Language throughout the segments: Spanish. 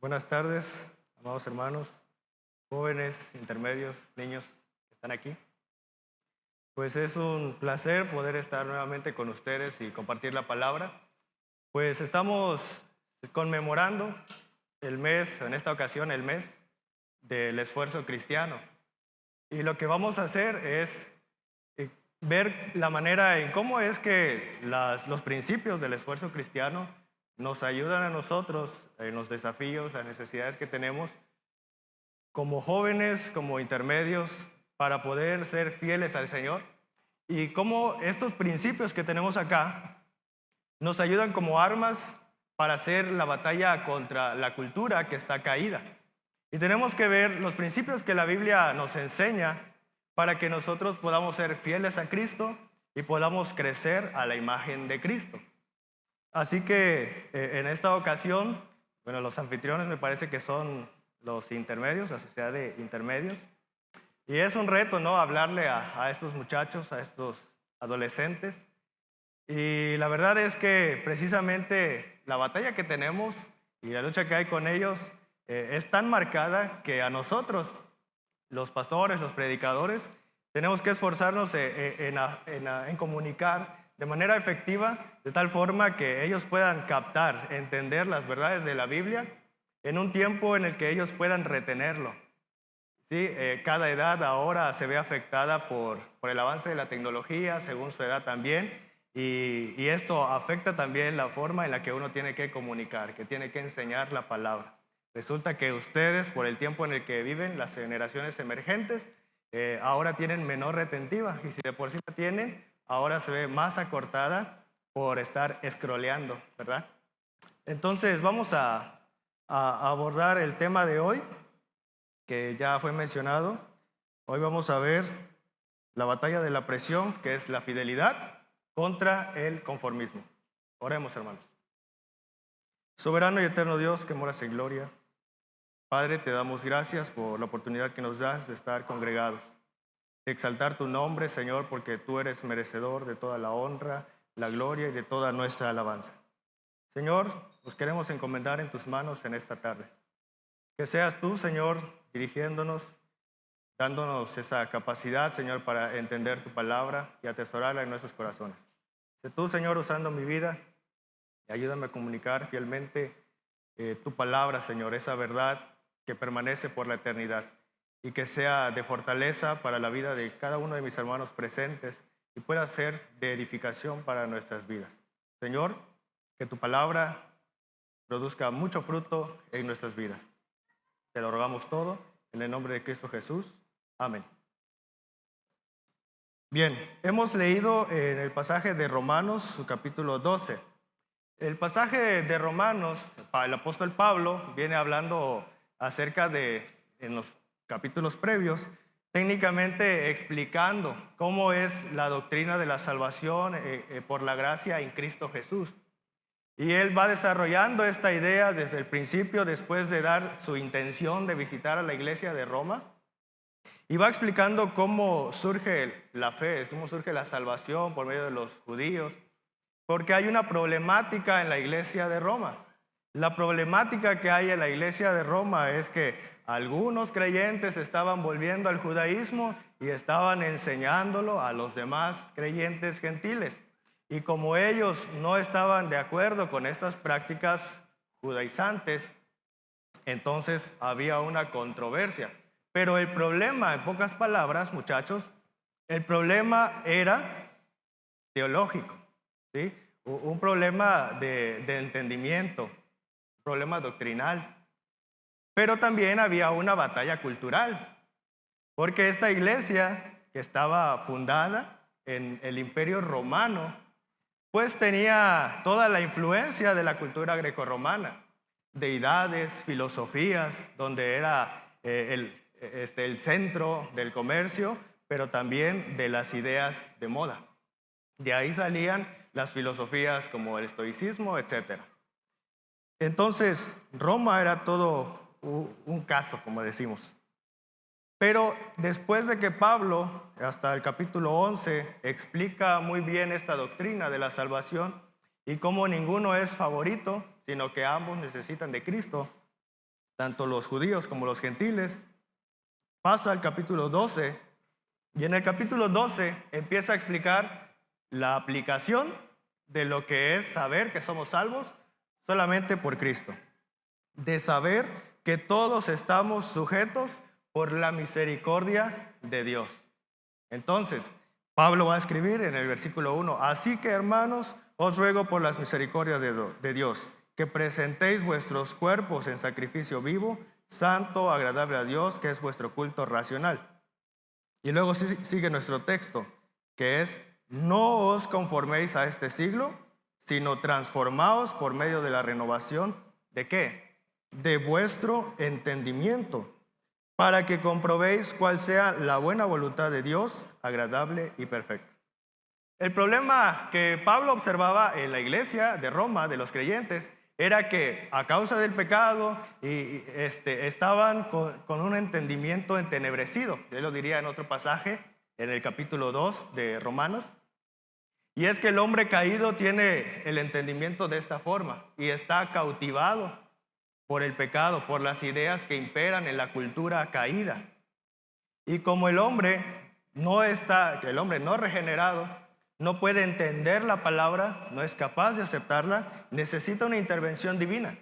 Buenas tardes, amados hermanos, jóvenes, intermedios, niños que están aquí. Pues es un placer poder estar nuevamente con ustedes y compartir la palabra. Pues estamos conmemorando el mes, en esta ocasión el mes del esfuerzo cristiano. Y lo que vamos a hacer es ver la manera en cómo es que los principios del esfuerzo cristiano nos ayudan a nosotros en los desafíos, las necesidades que tenemos como jóvenes, como intermedios, para poder ser fieles al Señor. Y cómo estos principios que tenemos acá nos ayudan como armas para hacer la batalla contra la cultura que está caída. Y tenemos que ver los principios que la Biblia nos enseña para que nosotros podamos ser fieles a Cristo y podamos crecer a la imagen de Cristo. Así que en esta ocasión, bueno, los anfitriones me parece que son los intermedios, la sociedad de intermedios. Y es un reto, ¿no? Hablarle a estos muchachos, a estos adolescentes. Y la verdad es que precisamente la batalla que tenemos y la lucha que hay con ellos es tan marcada que a nosotros, los pastores, los predicadores, tenemos que esforzarnos en comunicar de manera efectiva, de tal forma que ellos puedan captar, entender las verdades de la Biblia en un tiempo en el que ellos puedan retenerlo. Sí, cada edad ahora se ve afectada por el avance de la tecnología, según su edad también, y esto afecta también la forma en la que uno tiene que comunicar, que tiene que enseñar la palabra. Resulta que ustedes, por el tiempo en el que viven, las generaciones emergentes, ahora tienen menor retentiva, y si de por sí la tienen, ahora se ve más acortada por estar scrolleando, ¿verdad? Entonces vamos a abordar el tema de hoy, que ya fue mencionado. Hoy vamos a ver la batalla de la presión, que es la fidelidad contra el conformismo. Oremos, hermanos. Soberano y eterno Dios que moras en gloria, Padre, te damos gracias por la oportunidad que nos das de estar congregados, de exaltar tu nombre, Señor, porque tú eres merecedor de toda la honra, la gloria y de toda nuestra alabanza. Señor, nos queremos encomendar en tus manos en esta tarde. Que seas tú, Señor, dirigiéndonos, dándonos esa capacidad, Señor, para entender tu palabra y atesorarla en nuestros corazones. Sé tú, Señor, usando mi vida y ayúdame a comunicar fielmente tu palabra, Señor, esa verdad que permanece por la eternidad y que sea de fortaleza para la vida de cada uno de mis hermanos presentes y pueda ser de edificación para nuestras vidas. Señor, que tu palabra produzca mucho fruto en nuestras vidas. Te lo rogamos todo en el nombre de Cristo Jesús. Amén. Bien, hemos leído en el pasaje de Romanos, su capítulo 12. El pasaje de Romanos, el apóstol Pablo viene hablando acerca de, en los capítulos previos, técnicamente explicando cómo es la doctrina de la salvación por la gracia en Cristo Jesús. Y él va desarrollando esta idea desde el principio, después de dar su intención de visitar a la iglesia de Roma. Y va explicando cómo surge la fe, cómo surge la salvación por medio de los judíos. Porque hay una problemática en la iglesia de Roma. La problemática que hay en la iglesia de Roma es que algunos creyentes estaban volviendo al judaísmo y estaban enseñándolo a los demás creyentes gentiles. Y como ellos no estaban de acuerdo con estas prácticas judaizantes, entonces había una controversia. Pero el problema, en pocas palabras, muchachos, el problema era teológico, ¿sí? Un problema de entendimiento, un problema doctrinal. Pero también había una batalla cultural, porque esta iglesia que estaba fundada en el Imperio Romano, pues tenía toda la influencia de la cultura grecorromana, deidades, filosofías, donde era el centro del comercio, pero también de las ideas de moda. De ahí salían las filosofías como el estoicismo, etc. Entonces, Roma era todo un caso, como decimos. Pero después de que Pablo, hasta el capítulo 11, explica muy bien esta doctrina de la salvación y cómo ninguno es favorito, sino que ambos necesitan de Cristo, tanto los judíos como los gentiles. Pasa al capítulo 12 y en el capítulo 12 empieza a explicar la aplicación de lo que es saber que somos salvos solamente por Cristo, de saber que todos estamos sujetos por la misericordia de Dios. Entonces, Pablo va a escribir en el versículo 1, así que hermanos, os ruego por las misericordias de Dios, que presentéis vuestros cuerpos en sacrificio vivo, santo, agradable a Dios, que es vuestro culto racional. Y luego sigue nuestro texto, que es, no os conforméis a este siglo, sino transformaos por medio de la renovación, ¿de qué? De vuestro entendimiento, para que comprobéis cuál sea la buena voluntad de Dios, agradable y perfecta. El problema que Pablo observaba en la iglesia de Roma, de los creyentes, era que a causa del pecado estaban con un entendimiento entenebrecido. Él lo diría en otro pasaje, en el capítulo 2 de Romanos. Y es que el hombre caído tiene el entendimiento de esta forma y está cautivado por el pecado, por las ideas que imperan en la cultura caída. Y como el hombre no regenerado, no puede entender la palabra, no es capaz de aceptarla, necesita una intervención divina.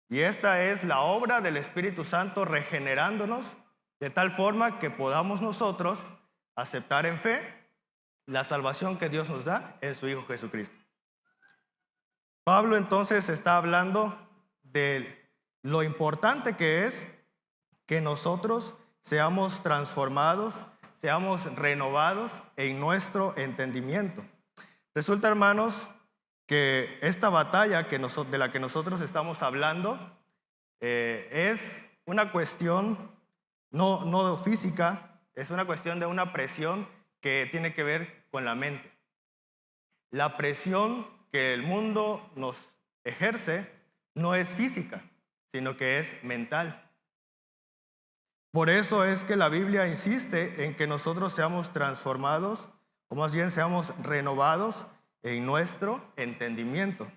Y esta es la obra del Espíritu Santo regenerándonos de tal forma que podamos nosotros aceptar en fe la salvación que Dios nos da en su Hijo Jesucristo. Pablo entonces está hablando de lo importante que es que nosotros seamos transformados, seamos renovados en nuestro entendimiento. Resulta, hermanos, que esta batalla de la que nosotros estamos hablando es una cuestión no física, es una cuestión de una presión que tiene que ver con la mente. La presión que el mundo nos ejerce no es física, sino que es mental. Por eso es que la Biblia insiste en que nosotros seamos transformados, o más bien seamos renovados en nuestro entendimiento.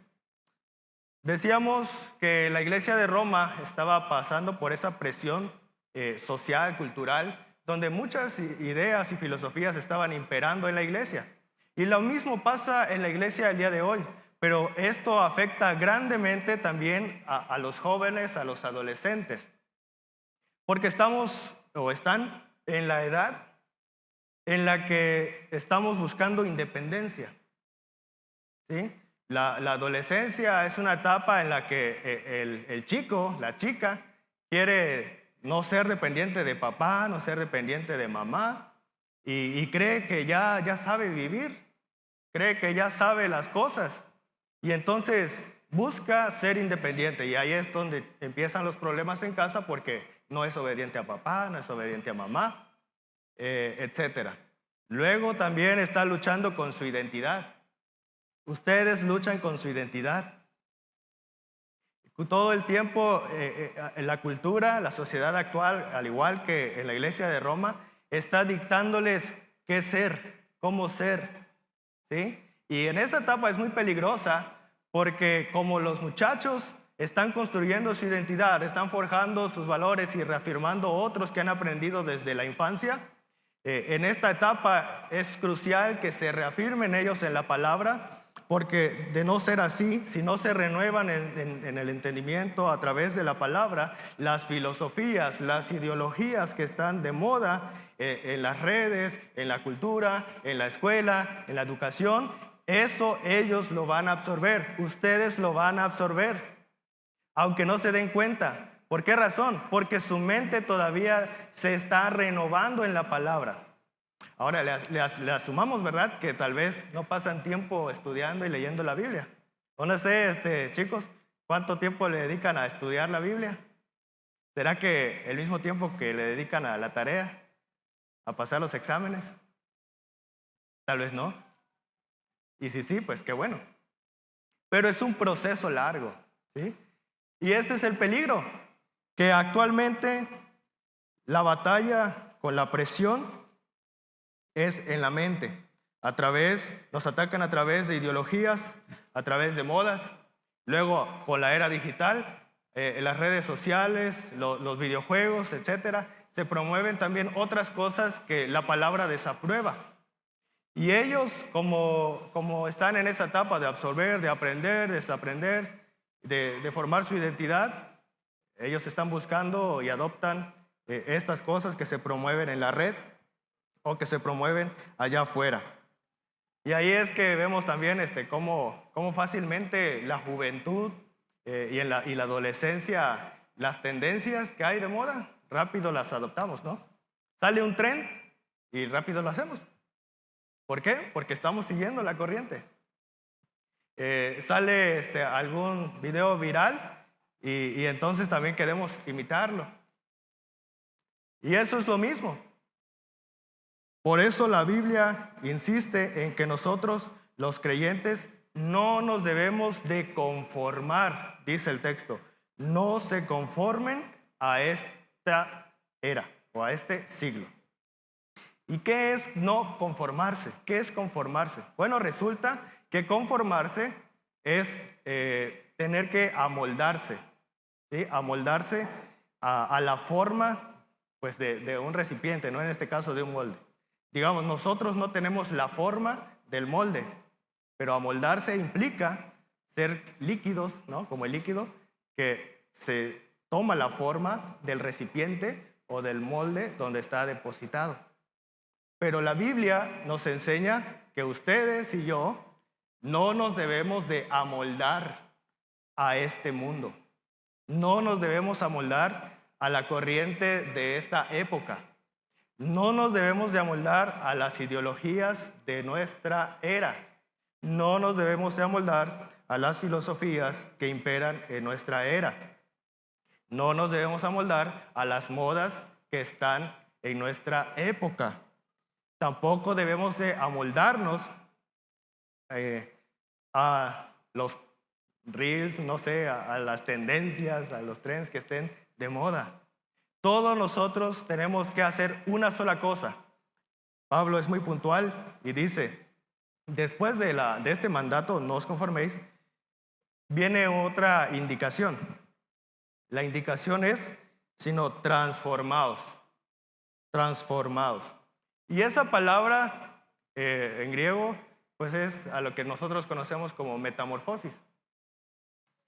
Decíamos que la iglesia de Roma estaba pasando por esa presión social, cultural, donde muchas ideas y filosofías estaban imperando en la iglesia. Y lo mismo pasa en la iglesia el día de hoy, pero esto afecta grandemente también a los jóvenes, a los adolescentes, porque están en la edad en la que estamos buscando independencia, ¿sí? La adolescencia es una etapa en la que el chico, la chica, quiere no ser dependiente de papá, no ser dependiente de mamá, y cree que ya sabe vivir, cree que ya sabe las cosas, y entonces busca ser independiente, y ahí es donde empiezan los problemas en casa porque no es obediente a papá, no es obediente a mamá, etc. Luego también está luchando con su identidad. Ustedes luchan con su identidad. Todo el tiempo en la cultura, la sociedad actual, al igual que en la iglesia de Roma, está dictándoles qué ser, cómo ser, ¿sí? Y en esa etapa es muy peligrosa porque como los muchachos están construyendo su identidad, están forjando sus valores y reafirmando otros que han aprendido desde la infancia, en esta etapa es crucial que se reafirmen ellos en la palabra, porque de no ser así, si no se renuevan en el entendimiento a través de la palabra, las filosofías, las ideologías que están de moda en las redes, en la cultura, en la escuela, en la educación, eso ellos lo van a absorber, ustedes lo van a absorber, aunque no se den cuenta. ¿Por qué razón? Porque su mente todavía se está renovando en la palabra. Ahora le asumamos, ¿verdad?, que tal vez no pasan tiempo estudiando y leyendo la Biblia. O no sé, chicos, ¿cuánto tiempo le dedican a estudiar la Biblia? ¿Será que el mismo tiempo que le dedican a la tarea, a pasar los exámenes? Tal vez no. Y si sí, pues qué bueno. Pero es un proceso largo, ¿sí? Y este es el peligro, que actualmente la batalla con la presión es en la mente. Nos atacan a través de ideologías, a través de modas. Luego, con la era digital, en las redes sociales, los videojuegos, etcétera, se promueven también otras cosas que la palabra desaprueba. Y ellos, como están en esa etapa de absorber, de aprender, desaprender, de formar su identidad, ellos están buscando y adoptan estas cosas que se promueven en la red o que se promueven allá afuera. Y ahí es que vemos también cómo fácilmente la juventud y la adolescencia, las tendencias que hay de moda, rápido las adoptamos, ¿no? Sale un trend y rápido lo hacemos. ¿Por qué? Porque estamos siguiendo la corriente. Sale algún video viral y entonces también queremos imitarlo. Y eso es lo mismo. Por eso la Biblia insiste en que nosotros, los creyentes, no nos debemos de conformar, dice el texto. No se conformen a esta era o a este siglo. ¿Y qué es no conformarse? ¿Qué es conformarse? Bueno, resulta que conformarse es tener que amoldarse, ¿sí? Amoldarse a la forma pues, de un recipiente, ¿no? En este caso de un molde. Digamos, nosotros no tenemos la forma del molde, pero amoldarse implica ser líquidos, ¿no? Como el líquido que se toma la forma del recipiente o del molde donde está depositado. Pero la Biblia nos enseña que ustedes y yo no nos debemos de amoldar a este mundo. No nos debemos amoldar a la corriente de esta época. No nos debemos de amoldar a las ideologías de nuestra era. No nos debemos de amoldar a las filosofías que imperan en nuestra era. No nos debemos amoldar a las modas que están en nuestra época. Tampoco debemos de amoldarnos a los reels, no sé, a las tendencias, a los trends que estén de moda. Todos nosotros tenemos que hacer una sola cosa. Pablo es muy puntual y dice, después de este mandato, no os conforméis, viene otra indicación. La indicación es, sino transformaos, transformaos. Y esa palabra en griego, pues es a lo que nosotros conocemos como metamorfosis,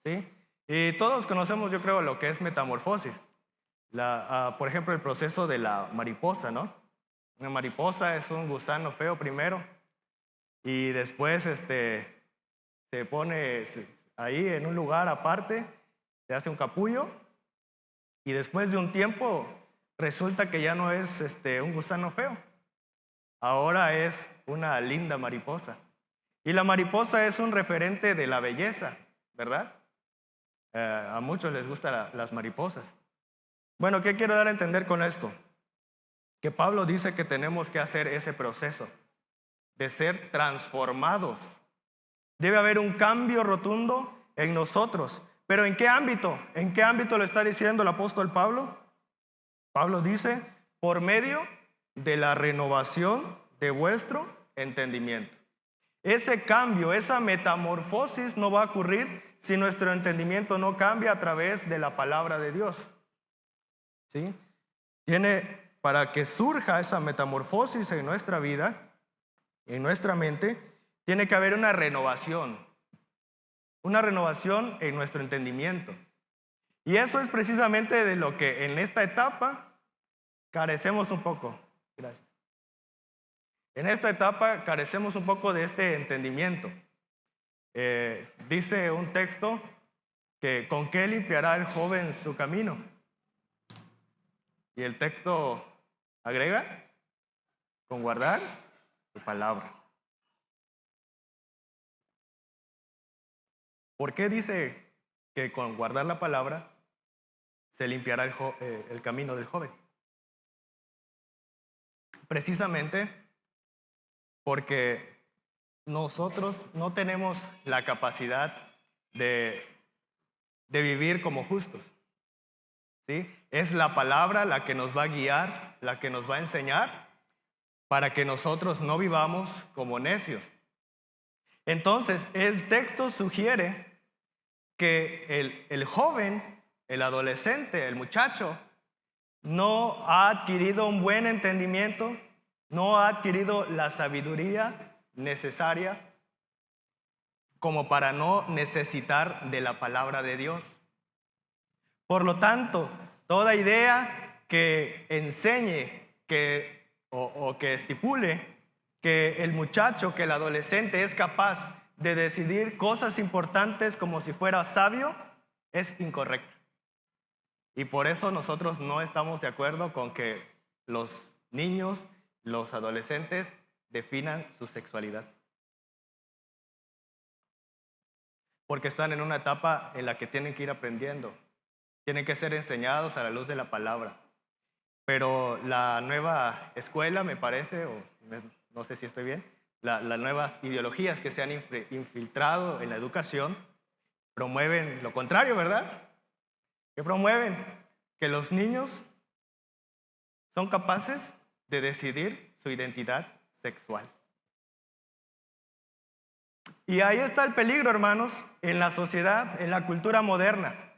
¿sí? Y todos conocemos, yo creo, lo que es metamorfosis. Por ejemplo, el proceso de la mariposa, ¿no? Una mariposa es un gusano feo primero y después se pone ahí en un lugar aparte, se hace un capullo y después de un tiempo resulta que ya no es un gusano feo. Ahora es una linda mariposa. Y la mariposa es un referente de la belleza, ¿verdad? A muchos les gustan las mariposas. Bueno, ¿qué quiero dar a entender con esto? Que Pablo dice que tenemos que hacer ese proceso de ser transformados. Debe haber un cambio rotundo en nosotros. ¿Pero en qué ámbito? ¿En qué ámbito lo está diciendo el apóstol Pablo? Pablo dice, por medio de la renovación de vuestro entendimiento. Ese cambio, esa metamorfosis no va a ocurrir si nuestro entendimiento no cambia a través de la palabra de Dios. ¿Sí? Para que surja esa metamorfosis en nuestra vida, en nuestra mente, tiene que haber una renovación en nuestro entendimiento. Y eso es precisamente de lo que en esta etapa carecemos un poco. Gracias. En esta etapa carecemos un poco de este entendimiento. Dice un texto que ¿con qué limpiará el joven su camino? Y el texto agrega, con guardar tu palabra. ¿Por qué dice que con guardar la palabra se limpiará el camino del joven? Precisamente porque nosotros no tenemos la capacidad de vivir como justos, ¿sí? Es la palabra la que nos va a guiar, la que nos va a enseñar para que nosotros no vivamos como necios. Entonces, el texto sugiere que el joven el adolescente, el muchacho, no ha adquirido un buen entendimiento, no ha adquirido la sabiduría necesaria como para no necesitar de la palabra de Dios. Por lo tanto, toda idea que enseñe o que estipule que el muchacho, que el adolescente es capaz de decidir cosas importantes como si fuera sabio, es incorrecta. Y por eso nosotros no estamos de acuerdo con que los niños, los adolescentes definan su sexualidad. Porque están en una etapa en la que tienen que ir aprendiendo. Tienen que ser enseñados a la luz de la palabra. Pero la nueva escuela, me parece, o no sé si estoy bien, las nuevas ideologías que se han infiltrado en la educación promueven lo contrario, ¿verdad? ¿Qué promueven? Que los niños son capaces de decidir su identidad sexual. Y ahí está el peligro, hermanos, en la sociedad, en la cultura moderna.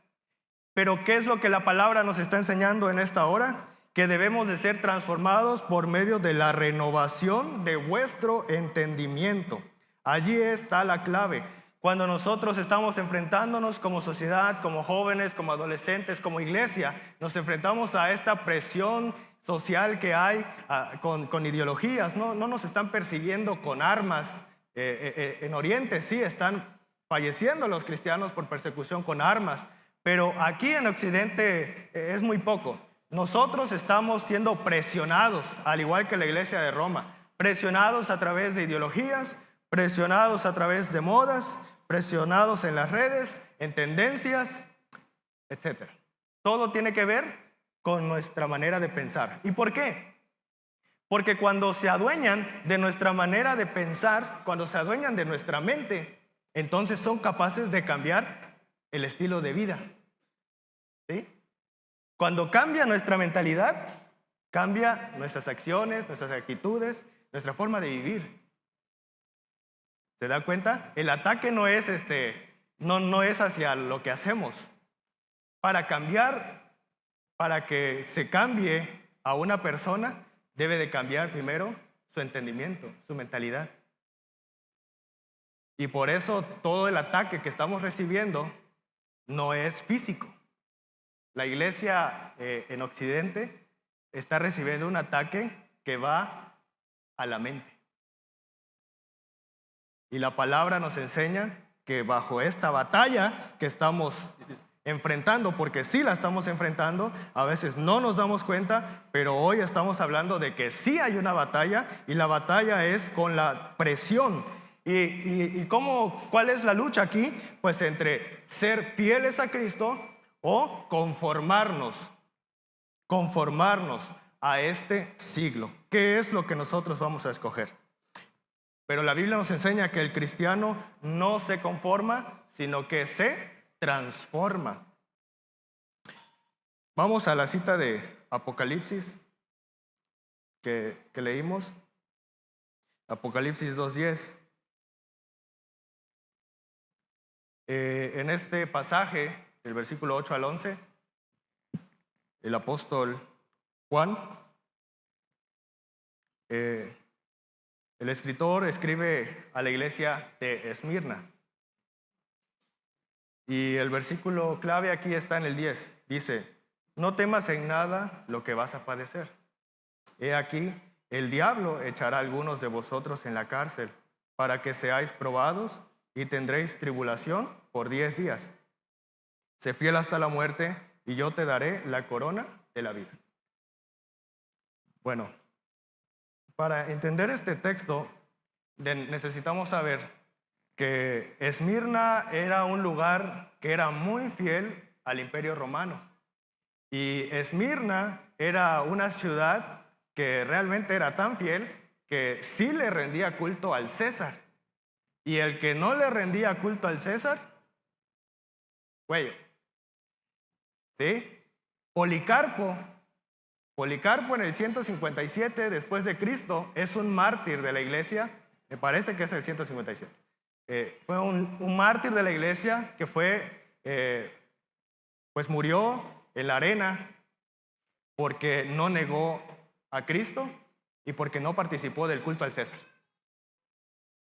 Pero ¿qué es lo que la palabra nos está enseñando en esta hora? Que debemos de ser transformados por medio de la renovación de vuestro entendimiento. Allí está la clave. Cuando nosotros estamos enfrentándonos como sociedad, como jóvenes, como adolescentes, como iglesia, nos enfrentamos a esta presión social que hay con ideologías. No nos están persiguiendo con armas. En Oriente sí están falleciendo los cristianos por persecución con armas, pero aquí en Occidente es muy poco. Nosotros estamos siendo presionados, al igual que la iglesia de Roma, presionados a través de ideologías, presionados a través de modas, presionados en las redes, en tendencias, etc. Todo tiene que ver con nuestra manera de pensar. ¿Y por qué? Porque cuando se adueñan de nuestra manera de pensar, cuando se adueñan de nuestra mente, entonces son capaces de cambiar el estilo de vida. ¿Sí? Cuando cambia nuestra mentalidad, cambia nuestras acciones, nuestras actitudes, nuestra forma de vivir. ¿Se da cuenta? El ataque no es hacia lo que hacemos. Para cambiar, para que se cambie a una persona, debe de cambiar primero su entendimiento, su mentalidad. Y por eso todo el ataque que estamos recibiendo no es físico. La iglesia en Occidente está recibiendo un ataque que va a la mente. Y la palabra nos enseña que bajo esta batalla que estamos enfrentando, porque sí la estamos enfrentando, a veces no nos damos cuenta, pero hoy estamos hablando de que sí hay una batalla, y la batalla es con la presión. ¿Y cuál es la lucha aquí? Pues entre ser fieles a Cristo o conformarnos a este siglo. ¿Qué es lo que nosotros vamos a escoger? Pero la Biblia nos enseña que el cristiano no se conforma, sino que se transforma. Vamos a la cita de Apocalipsis que leímos. Apocalipsis 2:10. En este pasaje, del versículo 8 al 11, el apóstol Juan, el escritor escribe a la iglesia de Esmirna. Y el versículo clave aquí está en el 10. Dice: no temas en nada lo que vas a padecer. He aquí, el diablo echará a algunos de vosotros en la cárcel para que seáis probados y tendréis tribulación por 10 días. Sé fiel hasta la muerte y yo te daré la corona de la vida. Bueno, para entender este texto necesitamos saber que Esmirna era un lugar que era muy fiel al Imperio Romano. Y Esmirna era una ciudad que realmente era tan fiel que sí le rendía culto al César. Y el que no le rendía culto al César, cuello. ¿Sí? Policarpo en el 157 después de Cristo es un mártir de la iglesia. Me parece que es el 157. Fue un mártir de la iglesia que fue pues murió en la arena porque no negó a Cristo y porque no participó del culto al César.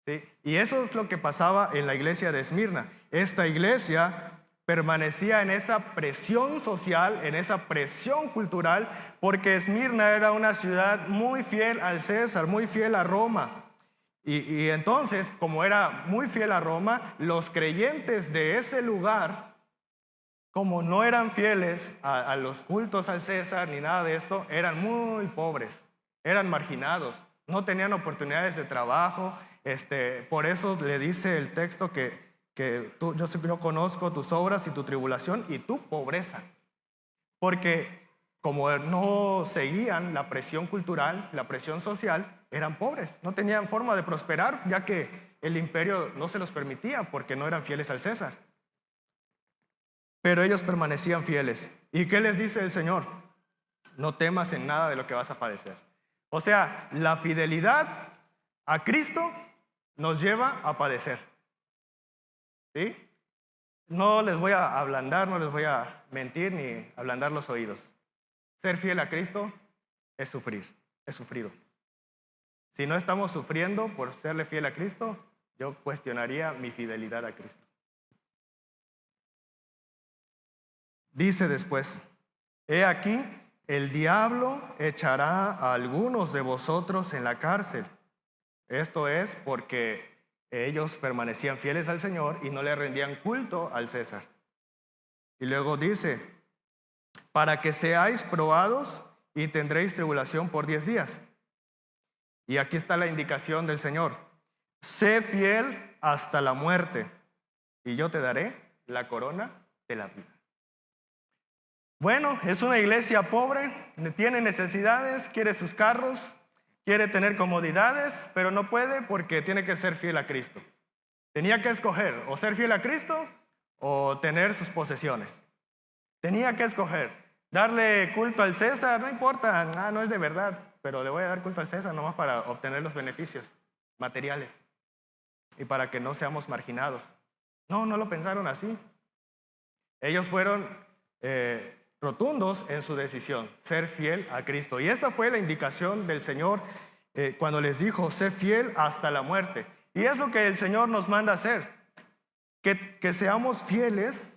¿Sí? Y eso es lo que pasaba en la iglesia de Esmirna. Esta iglesia permanecía en esa presión social, en esa presión cultural, porque Esmirna era una ciudad muy fiel al César, muy fiel a Roma. Y entonces, como era muy fiel a Roma, los creyentes de ese lugar, como no eran fieles a los cultos al César ni nada de esto, eran muy pobres, eran marginados, no tenían oportunidades de trabajo. Por eso le dice el texto que yo conozco tus obras y tu tribulación y tu pobreza. Porque como no seguían la presión cultural, la presión social, eran pobres, no tenían forma de prosperar, ya que el imperio no se los permitía porque no eran fieles al César. Pero ellos permanecían fieles. ¿Y qué les dice el Señor? No temas en nada de lo que vas a padecer. O sea, la fidelidad a Cristo nos lleva a padecer. ¿Sí? No les voy a ablandar, no les voy a mentir ni ablandar los oídos. Ser fiel a Cristo es sufrir, es sufrido. Si no estamos sufriendo por serle fiel a Cristo, yo cuestionaría mi fidelidad a Cristo. Dice después, he aquí, el diablo echará a algunos de vosotros en la cárcel. Esto es porque ellos permanecían fieles al Señor y no le rendían culto al César. Y luego dice, para que seáis probados y tendréis tribulación por 10 días. Y aquí está la indicación del Señor. Sé fiel hasta la muerte y yo te daré la corona de la vida. Bueno, es una iglesia pobre, tiene necesidades, quiere sus carros, quiere tener comodidades, pero no puede porque tiene que ser fiel a Cristo. Tenía que escoger o ser fiel a Cristo o tener sus posesiones. Tenía que escoger, darle culto al César, no importa, no es de verdad, pero le voy a dar culto al César nomás para obtener los beneficios materiales y para que no seamos marginados. No lo pensaron así. Ellos fueron rotundos en su decisión, ser fiel a Cristo. Y esa fue la indicación del Señor cuando les dijo, sé fiel hasta la muerte. Y es lo que el Señor nos manda a hacer, que seamos fieles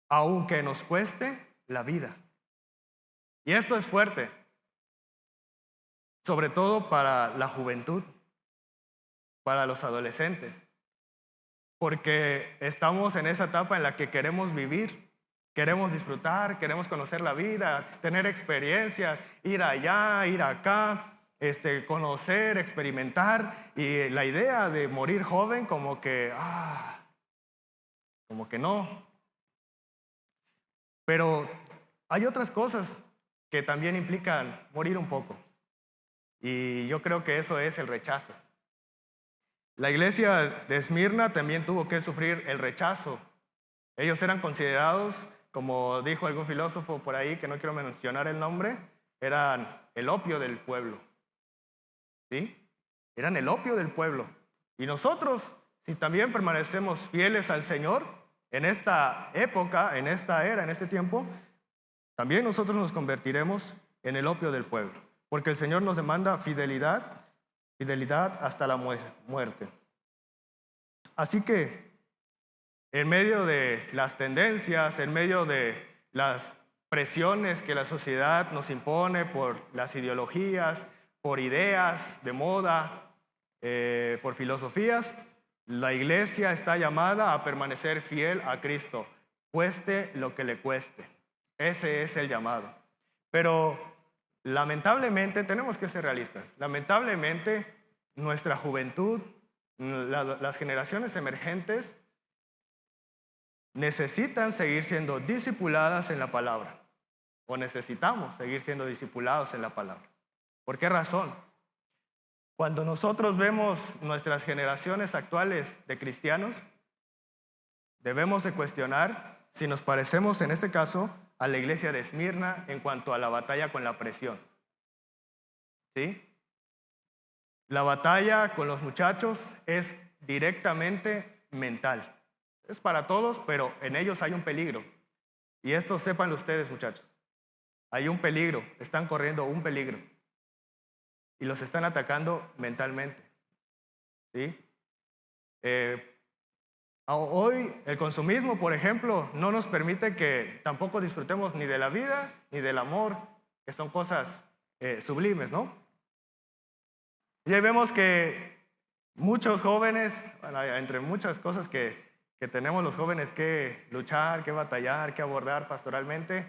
aunque nos cueste la vida. Y esto es fuerte, sobre todo para la juventud, para los adolescentes, porque estamos en esa etapa en la que queremos vivir. Queremos disfrutar, queremos conocer la vida, tener experiencias, ir allá, ir acá, conocer, experimentar. Y la idea de morir joven como que no. Pero hay otras cosas que también implican morir un poco. Y yo creo que eso es el rechazo. La iglesia de Esmirna también tuvo que sufrir el rechazo. Ellos eran considerados, como dijo algún filósofo por ahí, que no quiero mencionar el nombre, eran el opio del pueblo. ¿Sí? Eran el opio del pueblo. Y nosotros, si también permanecemos fieles al Señor, en esta época, en esta era, en este tiempo, también nosotros nos convertiremos en el opio del pueblo. Porque el Señor nos demanda fidelidad hasta la muerte. Así que, en medio de las tendencias, en medio de las presiones que la sociedad nos impone por las ideologías, por ideas de moda, por filosofías, la iglesia está llamada a permanecer fiel a Cristo, cueste lo que le cueste. Ese es el llamado. Pero lamentablemente, tenemos que ser realistas, lamentablemente nuestra juventud, las generaciones emergentes, necesitan seguir siendo discipuladas en la palabra, o necesitamos seguir siendo discipulados en la palabra. ¿Por qué razón? Cuando nosotros vemos nuestras generaciones actuales de cristianos, debemos de cuestionar si nos parecemos, en este caso, a la iglesia de Esmirna en cuanto a la batalla con la presión. ¿Sí? La batalla con los muchachos es directamente mental. Es para todos, pero en ellos hay un peligro. Y esto sépanlo ustedes, muchachos. Hay un peligro, están corriendo un peligro. Y los están atacando mentalmente. ¿Sí? Hoy el consumismo, por ejemplo, no nos permite que tampoco disfrutemos ni de la vida ni del amor, que son cosas sublimes, ¿no? Y ahí vemos que muchos jóvenes, bueno, entre muchas cosas que tenemos los jóvenes que luchar, que batallar, que abordar pastoralmente,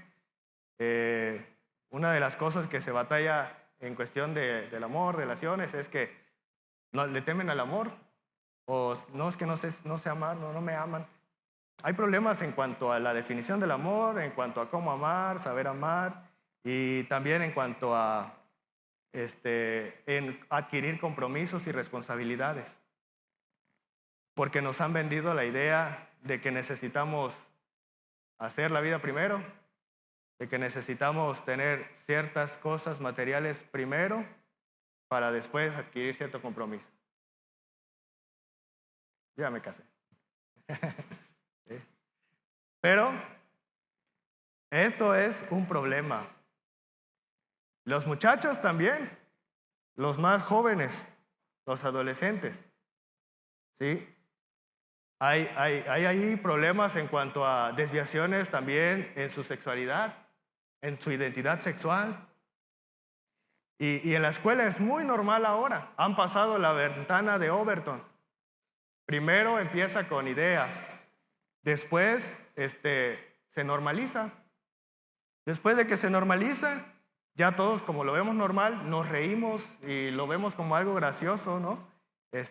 una de las cosas que se batalla en cuestión del amor, relaciones, es que no, le temen al amor, o no, es que no sé amar, no me aman. Hay problemas en cuanto a la definición del amor, en cuanto a cómo amar, saber amar, y también en cuanto a en adquirir compromisos y responsabilidades. Porque nos han vendido la idea de que necesitamos hacer la vida primero, de que necesitamos tener ciertas cosas materiales primero para después adquirir cierto compromiso. Yo ya me casé. ¿Sí? Pero esto es un problema. Los muchachos también, los más jóvenes, los adolescentes, ¿sí? Hay ahí problemas en cuanto a desviaciones también en su sexualidad, en su identidad sexual. Y en la escuela es muy normal ahora. Han pasado la ventana de Overton. Primero empieza con ideas, después se normaliza. Después de que se normaliza, ya todos, como lo vemos normal, nos reímos y lo vemos como algo gracioso, ¿no?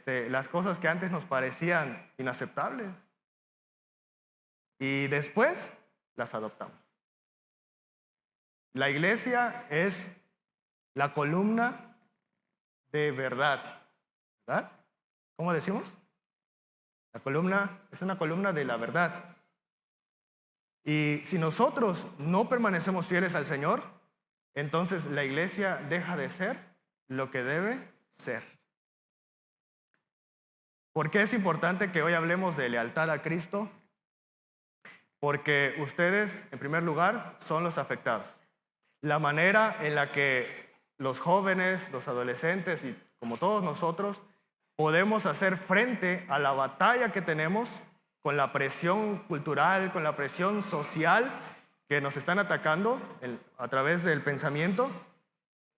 Las cosas que antes nos parecían inaceptables. Y después las adoptamos. La iglesia es la columna de verdad, ¿verdad? ¿Cómo decimos? La columna es una columna de la verdad. Y si nosotros no permanecemos fieles al Señor, entonces la iglesia deja de ser lo que debe ser. ¿Por qué es importante que hoy hablemos de lealtad a Cristo? Porque ustedes, en primer lugar, son los afectados. La manera en la que los jóvenes, los adolescentes y como todos nosotros podemos hacer frente a la batalla que tenemos con la presión cultural, con la presión social que nos están atacando a través del pensamiento,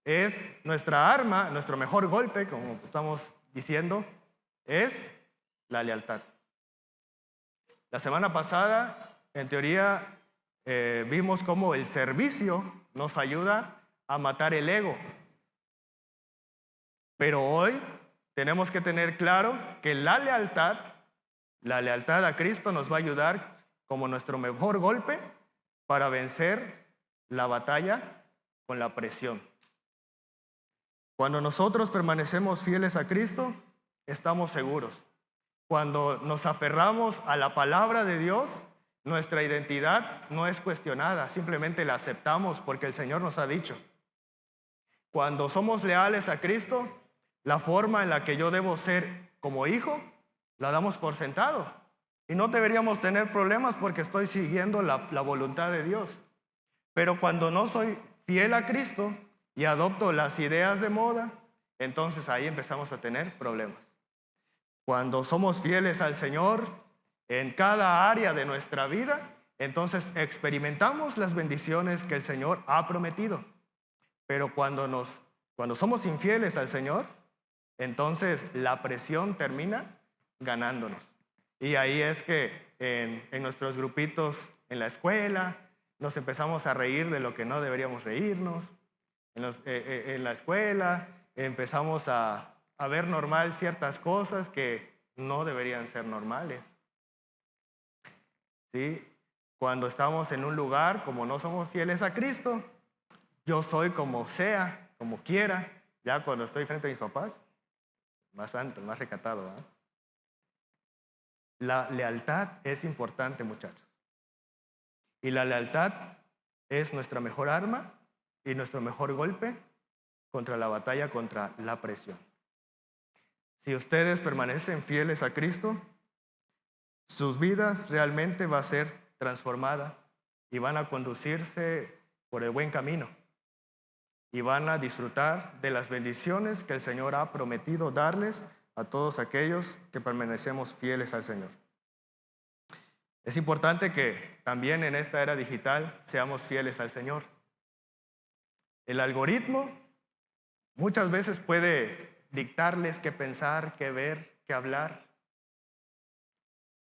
es nuestra arma, nuestro mejor golpe, como estamos diciendo, es la lealtad. La semana pasada, en teoría, vimos cómo el servicio nos ayuda a matar el ego. Pero hoy tenemos que tener claro que la lealtad a Cristo nos va a ayudar como nuestro mejor golpe para vencer la batalla con la presión. Cuando nosotros permanecemos fieles a Cristo, estamos seguros. Cuando nos aferramos a la palabra de Dios, nuestra identidad no es cuestionada, simplemente la aceptamos porque el Señor nos ha dicho. Cuando somos leales a Cristo, la forma en la que yo debo ser como hijo, la damos por sentado. Y no deberíamos tener problemas porque estoy siguiendo la voluntad de Dios. Pero cuando no soy fiel a Cristo y adopto las ideas de moda, entonces ahí empezamos a tener problemas. Cuando somos fieles al Señor en cada área de nuestra vida, entonces experimentamos las bendiciones que el Señor ha prometido. Pero cuando somos infieles al Señor, entonces la presión termina ganándonos. Y ahí es que en nuestros grupitos en la escuela nos empezamos a reír de lo que no deberíamos reírnos. En la escuela empezamos a ver normal ciertas cosas que no deberían ser normales. ¿Sí? Cuando estamos en un lugar, como no somos fieles a Cristo, yo soy como sea, como quiera. Ya cuando estoy frente a mis papás, más santo, más recatado, ¿eh? La lealtad es importante, muchachos. Y la lealtad es nuestra mejor arma y nuestro mejor golpe contra la batalla, contra la presión. Si ustedes permanecen fieles a Cristo, sus vidas realmente va a ser transformada y van a conducirse por el buen camino y van a disfrutar de las bendiciones que el Señor ha prometido darles a todos aquellos que permanecemos fieles al Señor. Es importante que también en esta era digital seamos fieles al Señor. El algoritmo muchas veces puede dictarles qué pensar, qué ver, qué hablar.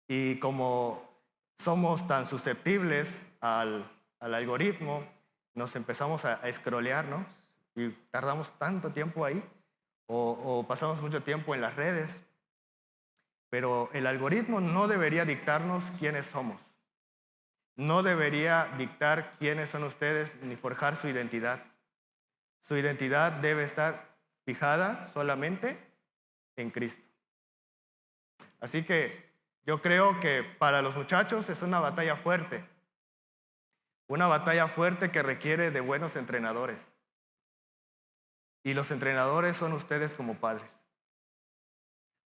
Y como somos tan susceptibles al algoritmo, nos empezamos a scrollear, ¿no? Y tardamos tanto tiempo ahí, o pasamos mucho tiempo en las redes. Pero el algoritmo no debería dictarnos quiénes somos. No debería dictar quiénes son ustedes ni forjar su identidad. Su identidad debe estar fijada solamente en Cristo. Así que yo creo que para los muchachos es una batalla fuerte que requiere de buenos entrenadores. Y los entrenadores son ustedes como padres.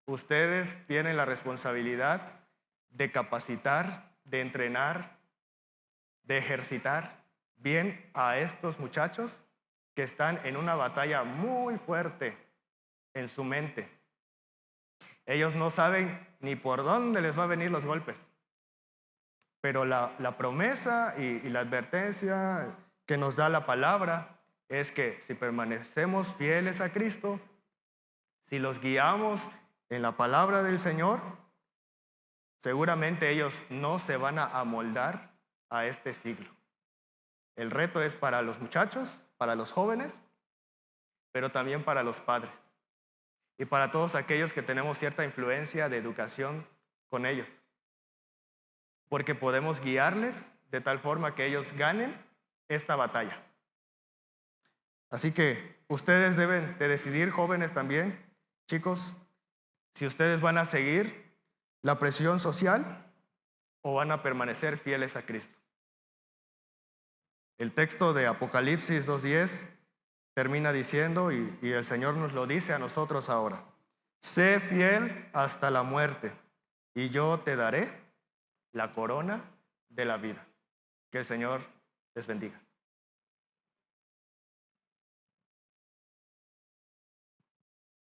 Ustedes tienen la responsabilidad de capacitar, de entrenar, de ejercitar bien a estos muchachos que están en una batalla muy fuerte en su mente. Ellos no saben ni por dónde les va a venir los golpes, pero la promesa y la advertencia que nos da la palabra es que si permanecemos fieles a Cristo, si los guiamos en la palabra del Señor, seguramente ellos no se van a amoldar a este siglo. El reto es para los muchachos, para los jóvenes, pero también para los padres y para todos aquellos que tenemos cierta influencia de educación con ellos, porque podemos guiarles de tal forma que ellos ganen esta batalla. Así que ustedes deben de decidir, jóvenes también, chicos, si ustedes van a seguir la presión social o van a permanecer fieles a Cristo. El texto de Apocalipsis 2:10 termina diciendo, y el Señor nos lo dice a nosotros ahora: sé fiel hasta la muerte, y yo te daré la corona de la vida. Que el Señor les bendiga.